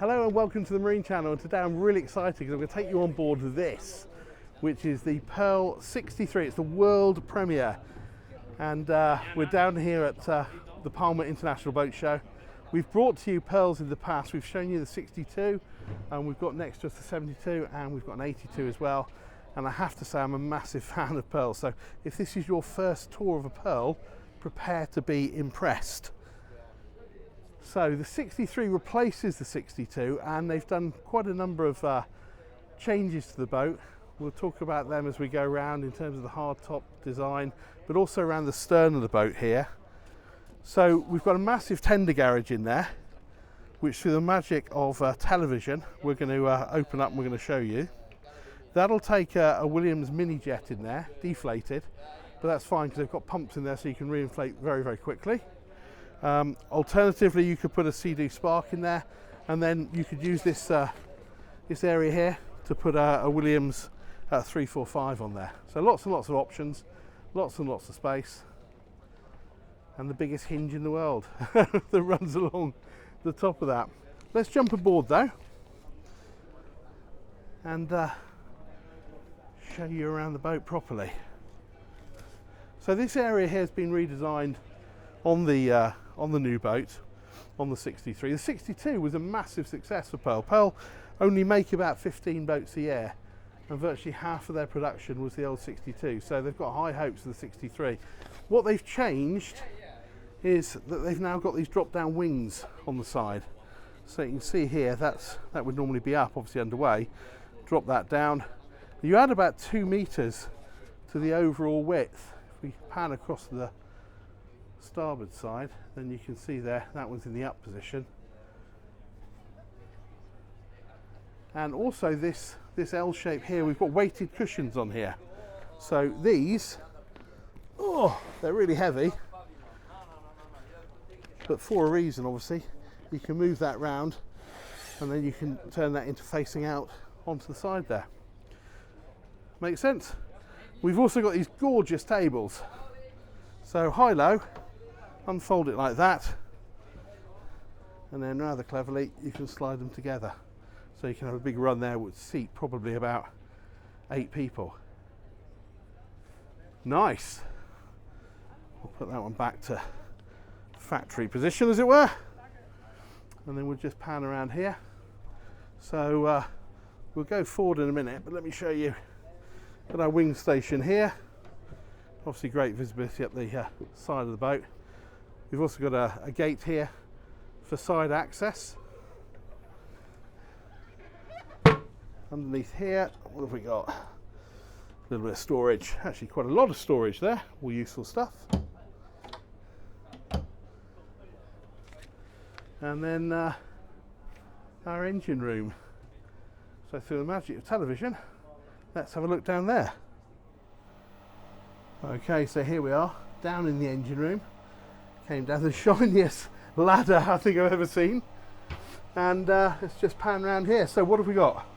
Hello and welcome to the Marine Channel, and today I'm really excited because I'm going to take you on board this, which is the Pearl 63. It's the world premiere, and we're down here at the Palma International Boat Show. We've brought to you Pearls in the past. We've shown you the 62, and we've got next to us the 72, and we've got an 82 as well. And I have to say I'm a massive fan of Pearls, so if this is your first tour of a Pearl, prepare to be impressed. So the 63 replaces the 62, and they've done quite a number of changes to the boat. We'll talk about them as we go around in terms of the hardtop design, but also around the stern of the boat here. So we've got a massive tender garage in there, which through the magic of television, we're going to open up and we're going to show you. That'll take a Williams mini jet in there, deflated, but that's fine because they've got pumps in there so you can reinflate very, very quickly. Alternatively, you could put a CD Spark in there, and then you could use this this area here to put a Williams 345 on there. So lots and lots of options, lots and lots of space, and the biggest hinge in the world that runs along the top of that. Let's jump aboard though and show you around the boat properly. So this area here has been redesigned on the new boat, on the 63. The 62 was a massive success for Pearl. Pearl only make about 15 boats a year, and virtually half of their production was the old 62. So they've got high hopes for the 63. What they've changed is that they've now got these drop-down wings on the side. So you can see here, that would normally be up, obviously underway. Drop that down. You add about 2 meters to the overall width. If we pan across the starboard side, then you can see there that one's in the up position, and also this L shape here, we've got weighted cushions on here. So these, they're really heavy, but for a reason. Obviously you can move that round and then you can turn that into facing out onto the side there. Makes sense. We've also got these gorgeous tables, so high-low, unfold it like that, and then rather cleverly you can slide them together. So you can have a big run there, which seat probably about 8 people. Nice. We'll put that one back to factory position, as it were, and then we'll just pan around here. So we'll go forward in a minute, but let me show you. Got our wing station here. Obviously great visibility up the side of the boat. We've also got a gate here for side access. Underneath here, what have we got? A little bit of storage, actually quite a lot of storage there, all useful stuff. And then our engine room. So through the magic of television, let's have a look down there. Okay, so here we are, down in the engine room. Came down the shiniest ladder I think I've ever seen, and let's just pan around here. So what have we got?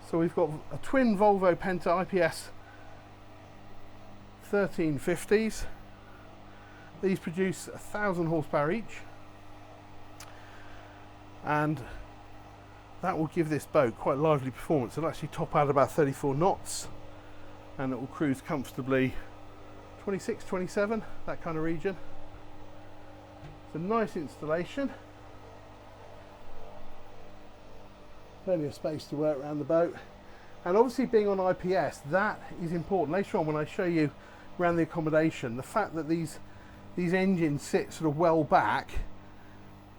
So we've got a twin Volvo Penta IPS 1350s. These produce 1,000 horsepower each, and that will give this boat quite lively performance. It'll actually top out about 34 knots, and it will cruise comfortably 26, 27, that kind of region. It's a nice installation. Plenty of space to work around the boat. And obviously being on IPS, that is important. Later on when I show you around the accommodation, the fact that these engines sit sort of well back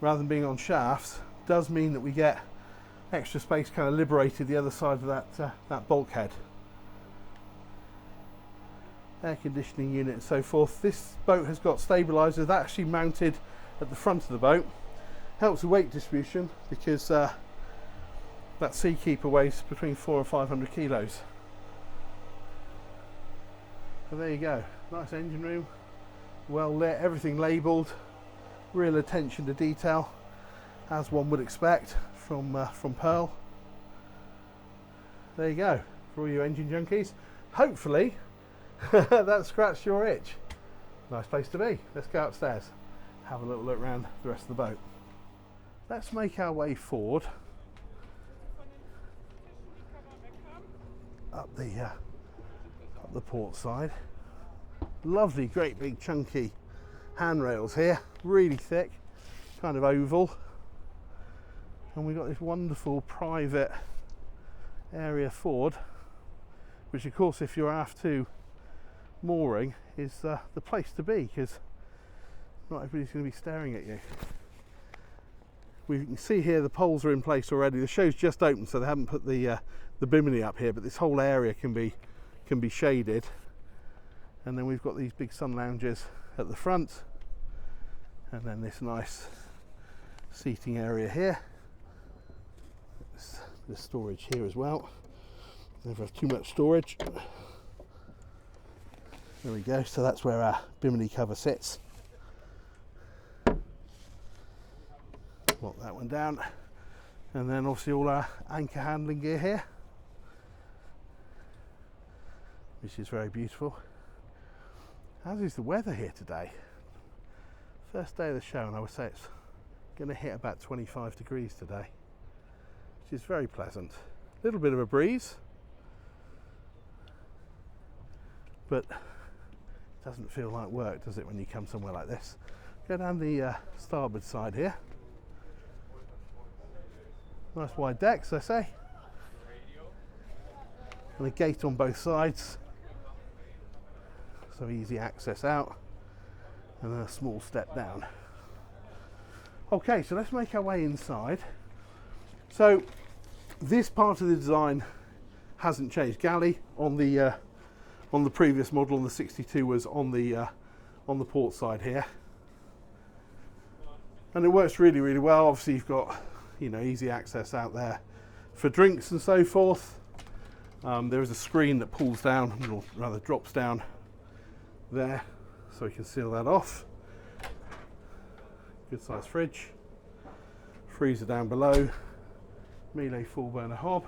rather than being on shafts does mean that we get extra space kind of liberated the other side of that bulkhead. Air conditioning unit and so forth. This boat has got stabilisers that actually mounted at the front of the boat. Helps with weight distribution because that Seakeeper weighs between 400 and 500 kilos. So there you go, nice engine room, well lit, everything labelled, real attention to detail, as one would expect from Pearl. There you go, for all you engine junkies. Hopefully that scratched your itch. Nice place to be. Let's go upstairs, have a little look around the rest of the boat. let's make our way forward up the port side. Lovely, great big chunky handrails here, really thick, kind of oval, and we've got this wonderful private area forward, which of course if you're aft mooring is the place to be, because not everybody's going to be staring at you. We can see here the poles are in place already. The show's just opened, so they haven't put the bimini up here, but this whole area can be shaded. And then we've got these big sun lounges at the front, and then this nice seating area here. There's storage here as well. Never have too much storage. There we go. So that's where our bimini cover sits. Lock that one down, and then obviously all our anchor handling gear here, which is very beautiful. As is the weather here today. First day of the show, and I would say it's going to hit about 25 degrees today, which is very pleasant. A little bit of a breeze, but it doesn't feel like work, does it, when you come somewhere like this? Go down the starboard side here. Nice wide decks, I say, and a gate on both sides, so easy access out, and then a small step down. Okay, so let's make our way inside. So this part of the design hasn't changed. Galley on the previous model, on the 62, was on the port side here, and it works really, really well. Obviously you've got, you know, easy access out there for drinks and so forth. There is a screen that pulls down, or rather drops down there, so we can seal that off. Good sized fridge, freezer down below, Miele 4-burner hob,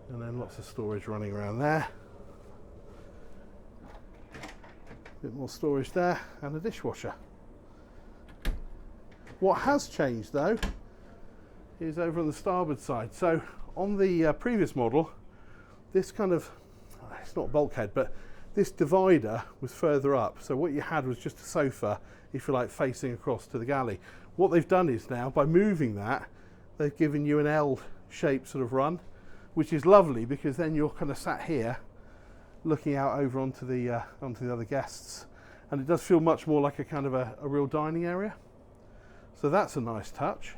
and then lots of storage running around there. A bit more storage there, and a dishwasher. What has changed though is over on the starboard side. So on the previous model, this kind of, it's not bulkhead, but this divider was further up. So what you had was just a sofa, if you like, facing across to the galley. What they've done is now, by moving that, they've given you an L-shaped sort of run, which is lovely, because then you're kind of sat here looking out over onto the other guests, and it does feel much more like a kind of a real dining area. So that's a nice touch.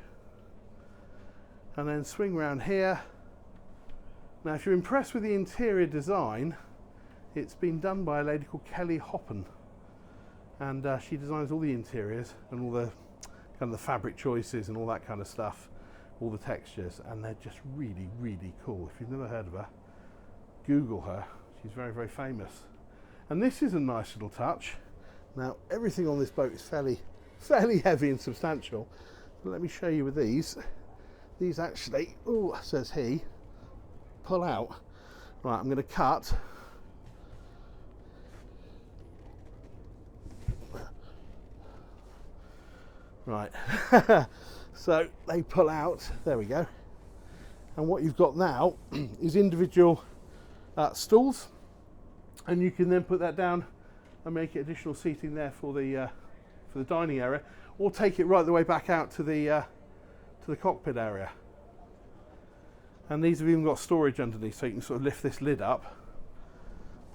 And then swing around here. Now if you're impressed with the interior design, it's been done by a lady called Kelly Hoppen, and she designs all the interiors and all the kind of the fabric choices and all that kind of stuff, all the textures, and they're just really, really cool. If you've never heard of her, Google her. She's very, very famous. And this is a nice little touch. Now everything on this boat is fairly heavy and substantial, but let me show you with these. These actually, oh, says he, pull out. Right, I'm going to cut. Right, so they pull out, there we go. And what you've got now is individual stools, and you can then put that down and make it additional seating there for the dining area, or take it right the way back out to the cockpit area. And these have even got storage underneath, so you can sort of lift this lid up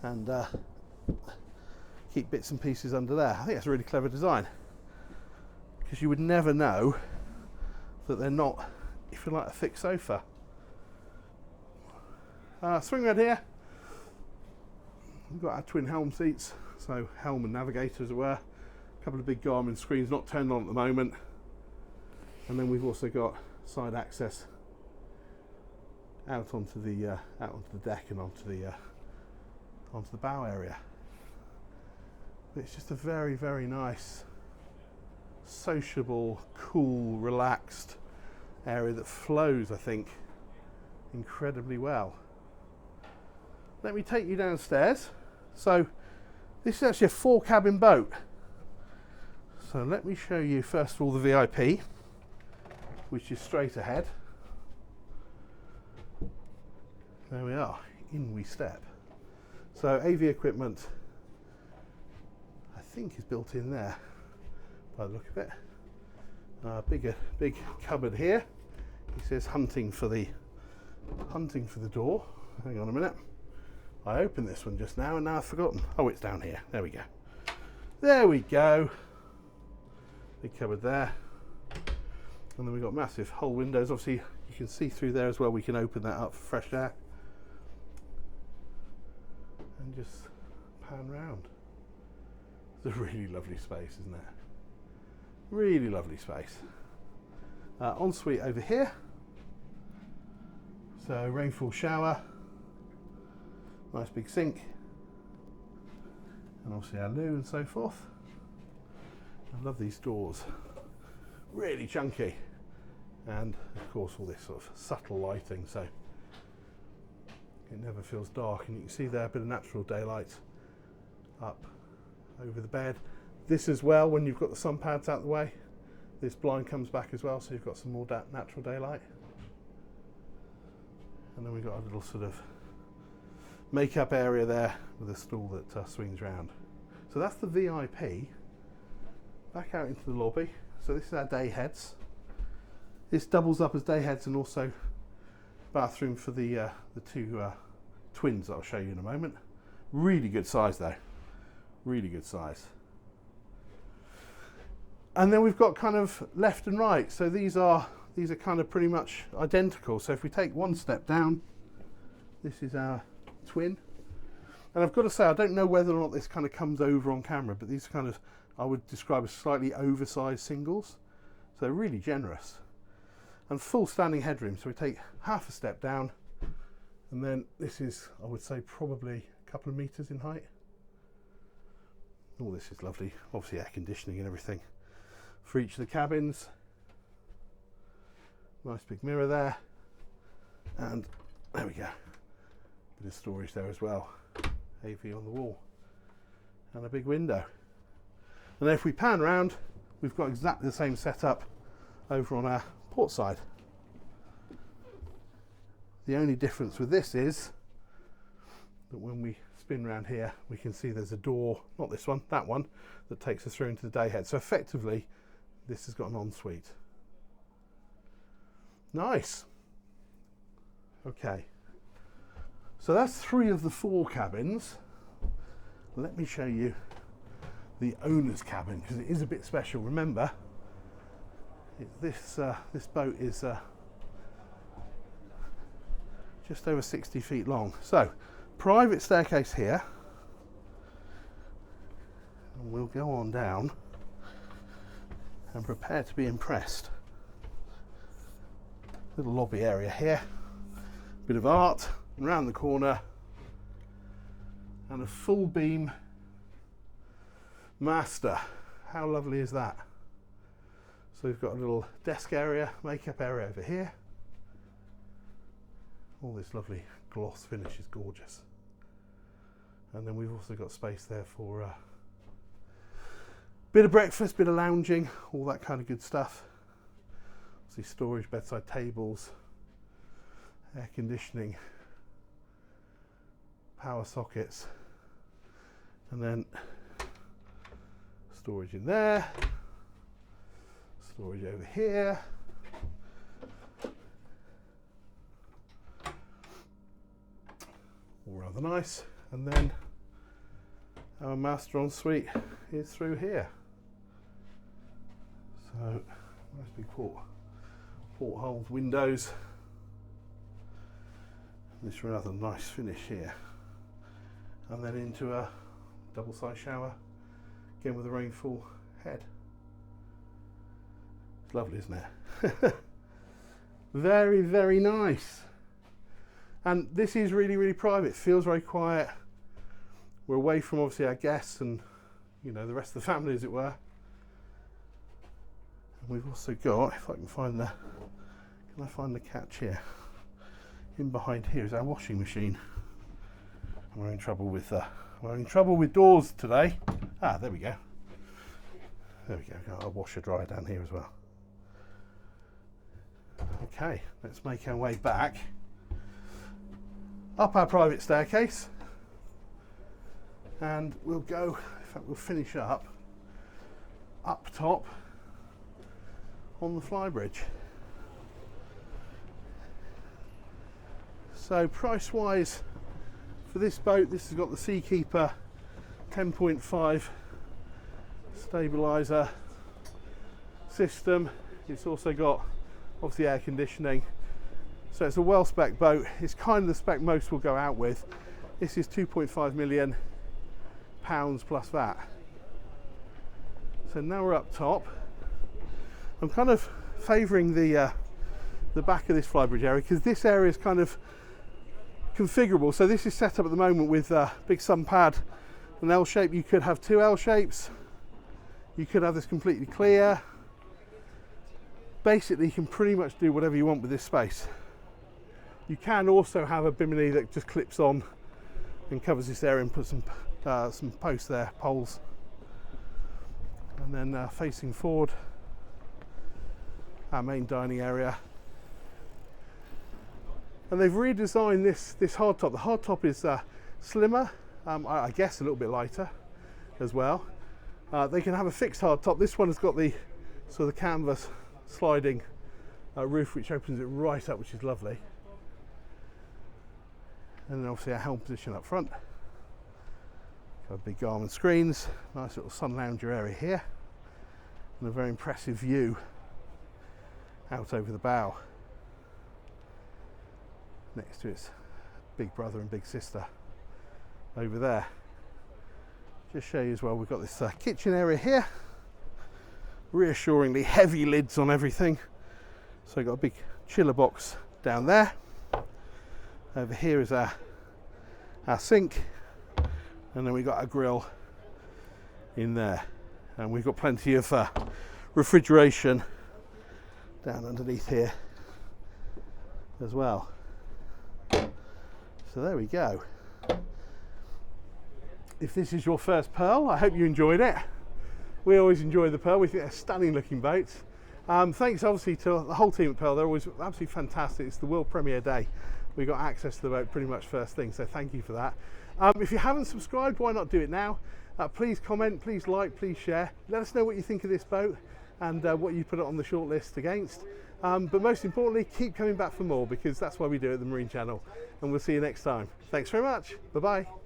and keep bits and pieces under there. I think that's a really clever design, because you would never know that they're not, if you like, a thick sofa. Swing around here. We've got our twin helm seats, so helm and navigator as it were. A couple of big Garmin screens, not turned on at the moment. And then we've also got side access out onto the deck and onto the bow area. But it's just a very, very nice, sociable, cool, relaxed area that flows, I think, incredibly well. Let me take you downstairs. So this is actually a 4-cabin boat. So let me show you first of all the VIP. which is straight ahead. There we are, in we step. So AV equipment, I think, is built in there by the look of it. Big cupboard here. He says hunting for the door. Hang on a minute. I opened this one just now and now I've forgotten. Oh, it's down here. There we go. There we go. Big cupboard there. And then we've got massive whole windows. Obviously, you can see through there as well. We can open that up for fresh air. And just pan round. It's a really lovely space, isn't it? Really lovely space. Ensuite over here. So rainfall shower. Nice big sink. And obviously our loo and so forth. I love these doors. Really chunky. And of course all this sort of subtle lighting, so it never feels dark. And you can see there a bit of natural daylight up over the bed. This as well, when you've got the sun pads out the way, this blind comes back as well, so you've got some more natural daylight. And then we've got a little sort of makeup area there with a stool that swings round. So that's the VIP. Back out into the lobby. So this is our day heads. This doubles up as day heads and also bathroom for the two twins that I'll show you in a moment. Really good size though. Really good size. And then we've got kind of left and right. So these are kind of pretty much identical. So if we take one step down, this is our twin. And I've got to say, I don't know whether or not this kind of comes over on camera, but these kind of, I would describe as slightly oversized singles. So they're really generous. And full standing headroom. So we take half a step down, and then this is, I would say, probably a couple of meters in height. All this is lovely. Obviously air conditioning and everything for each of the cabins. Nice big mirror there. And there we go. Bit of storage there as well. AV on the wall. And a big window. And then if we pan round, we've got exactly the same setup over on our port side. The only difference with this is that when we spin round here, we can see there's a door, not this one, that one, that takes us through into the day head. So effectively, this has got an ensuite. Nice. Okay. So that's 3 of the 4 cabins. Let me show you the owner's cabin, because it is a bit special. Remember, this boat is just over 60 feet long. So, private staircase here. And we'll go on down and prepare to be impressed. Little lobby area here. Bit of art, and round the corner. And a full beam master. How lovely is that? So we've got a little desk area, makeup area over here. All this lovely gloss finish is gorgeous. And then we've also got space there for a bit of breakfast, bit of lounging, all that kind of good stuff. See, storage, bedside tables, air conditioning, power sockets, and then storage in there, storage over here, all rather nice. And then our master ensuite is through here. So nice big portholes, windows. This rather nice finish here, and then into a double-sized shower, again with a rainfall head. It's lovely, isn't it? Very, very nice. And this is really, really private. It feels very quiet. We're away from obviously our guests and, you know, the rest of the family, as it were. And we've also got, if I can find the, can I find the catch here? In behind here is our washing machine. We're having trouble with doors today. Ah, there we go. There we go. Got a washer dryer down here as well. Okay, let's make our way back up our private staircase, and we'll go, in fact we'll finish up top on the flybridge. So price wise for this boat, this has got the Seakeeper 10.5 stabilizer system. It's also got obviously air conditioning, so it's a well spec boat. It's kind of the spec most will go out with. This is £2.5 million plus VAT. So now we're up top. I'm kind of favouring the back of this flybridge area because this area is kind of configurable. So this is set up at the moment with a big sun pad, an L shape. You could have two L shapes. You could have this completely clear. Basically, you can pretty much do whatever you want with this space. You can also have a bimini that just clips on and covers this area and put some posts there, poles. And then facing forward, our main dining area. And they've redesigned this hardtop. The hardtop is slimmer, I guess a little bit lighter as well. They can have a fixed hardtop. This one has got the sort of the canvas sliding roof, which opens it right up, which is lovely. And then obviously our helm position up front. Got big Garmin screens, nice little sun lounger area here, and a very impressive view out over the bow next to its big brother and big sister over there. Just show you as well, we've got this kitchen area here, reassuringly heavy lids on everything. So we've got a big chiller box down there. Over here is our sink, and then we've got our grill in there, and we've got plenty of refrigeration down underneath here as well. So there we go. If this is your first Pearl, I hope you enjoyed it. We always enjoy the Pearl. We think they're stunning looking boats. Thanks obviously to the whole team at Pearl. They're always absolutely fantastic. It's the world premiere day. We got access to the boat pretty much first thing, so thank you for that. If you haven't subscribed, why not do it now? Please comment, please like, please share. Let us know what you think of this boat and what you put it on the shortlist against. But most importantly, keep coming back for more, because that's why we do it at the Marine Channel. And we'll see you next time. Thanks very much. Bye-bye.